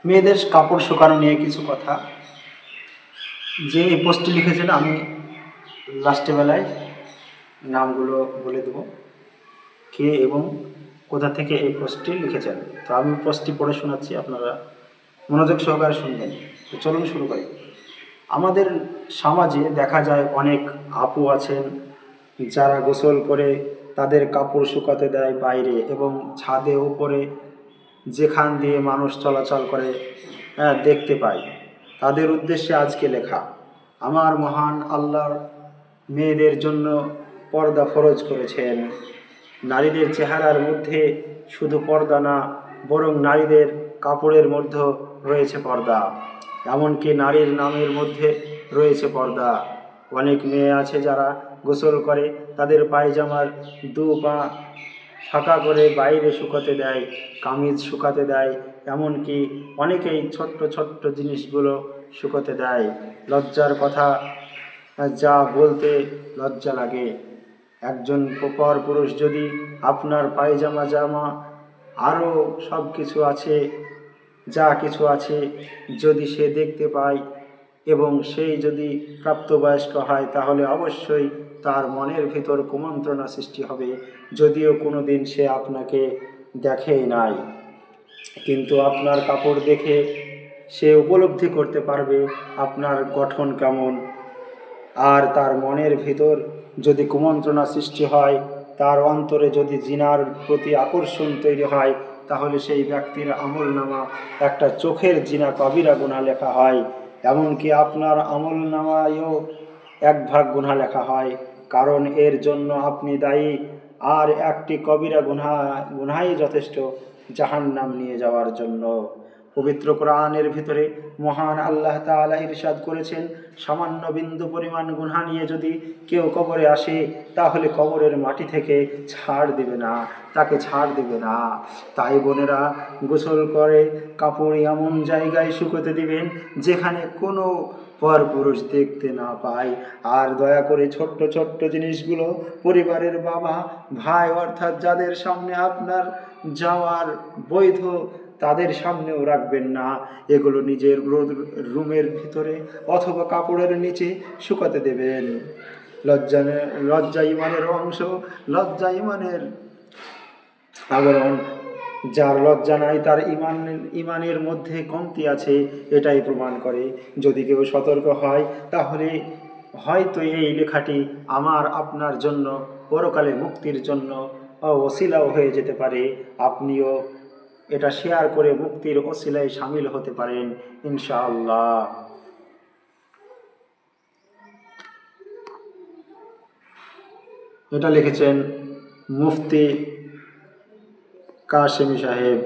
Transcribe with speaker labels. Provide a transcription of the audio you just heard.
Speaker 1: মেয়েদের কাপড় শুকানো নিয়ে কিছু কথা। যে এই পোস্টটি লিখেছেন আমি লাস্টে বেলায় নামগুলো বলে দেবো, কে এবং কোথা থেকে এই পোস্টটি লিখেছেন। তো আমি পোস্টটি পড়ে শোনাচ্ছি, আপনারা মনোযোগ সহকারে শুনবেন। তো চলুন শুরু করি। আমাদের সমাজে দেখা যায় অনেক আপু আছেন যারা গোসল করে তাদের কাপড় শুকাতে দেয় বাইরে এবং ছাদে উপরে, যেখান দিয়ে মানুষ চলাচল করে দেখতে পাই। তাদের উদ্দেশ্যে আজকে লেখা। আমার মহান আল্লাহর মেয়েদের জন্য পর্দা ফরজ করেছেন। নারীদের চেহারার মধ্যে শুধু পর্দা না, বরং নারীদের কাপড়ের মধ্যেও রয়েছে পর্দা। এমনকি নারীর নামের মধ্যে রয়েছে পর্দা। অনেক মেয়ে আছে যারা গোসল করে তাদের পায়জামার দু পা ফাঁকা করে বাইরে শুকাতে দেয়, কামিজ শুকাতে দেয়, এমনকি অনেকেই ছোট্ট ছোট্ট জিনিসগুলো শুকাতে দেয়। লজ্জার কথা যা বলতে লজ্জা লাগে। একজন পর পুরুষ যদি আপনার পায়জামা জামা আরও সব কিছু আছে, যা কিছু আছে, যদি সে দেখতে পায় এবং সেই যদি প্রাপ্তবয়স্ক হয়, তাহলে অবশ্যই তার মনের ভিতর কুমন্ত্রণা সৃষ্টি হবে, যদিও কোনো দিন সে আপনাকে দেখেই নাই। কিন্তু আপনার কাপড় দেখে সে উপলব্ধি করতে পারবে আপনার গঠন কেমন। আর তার মনের ভিতর যদি কুমন্ত্রণা সৃষ্টি হয়, তার অন্তরে যদি জিনার প্রতি আকর্ষণ তৈরি হয়, তাহলে সেই ব্যক্তির আমলনামা একটা চোখের জিনা কবিরা গুনাহ লেখা হয়। এমনকি আপনার আমলনামায়ও এক ভাগ গুনাহ লেখা হয়, কারণ এর জন্য আপনি দায়ী। আর একটি কবিরা গুনাহই যথেষ্ট জাহান্নাম নিয়ে যাওয়ার জন্য। পবিত্র কোরআনের ভিতরে মহান আল্লাহ তাআলা ইরশাদ করেছেন, সামান্য বিন্দু পরিমাণ গুনাহ নিয়ে যদি কেউ কবরে আসে, তাহলে কবরের মাটি থেকে ছাড় দিবে না, তাকে ছাড় দিবে না। তাই বোনেরা, গোসল করে কাপড় এমন জায়গায় শুকোতে দিবেন যেখানে কোনো পরপুরুষ দেখতে না পায়। আর দয়া করে ছোট্ট ছোট্ট জিনিসগুলো পরিবারের বাবা ভাই অর্থাৎ যাদের সামনে আপনার যাওয়ার বৈধ, তাদের সামনেও রাখবেন না। এগুলো নিজের রুমের ভিতরে অথবা কাপড়ের নিচে শুকাতে দেবেন। লজ্জা ইমানের অংশ, লজ্জা ইমানের আবরণ। যার লজ্জা নাই তার ইমানের মধ্যে কমতি আছে, এটাই প্রমাণ করে। যদি কেউ সতর্ক হয়, তাহলে হয়তো এই লেখাটি আমার আপনার জন্য পরকালে মুক্তির জন্য ওসিলাও হয়ে যেতে পারে। আপনিও এটা শেয়ার করে মুক্তির ওসিলায় শামিল হতে পারেন ইনশাআল্লাহ। এটা লিখেছেন মুফতি কাশেমি সাহেব।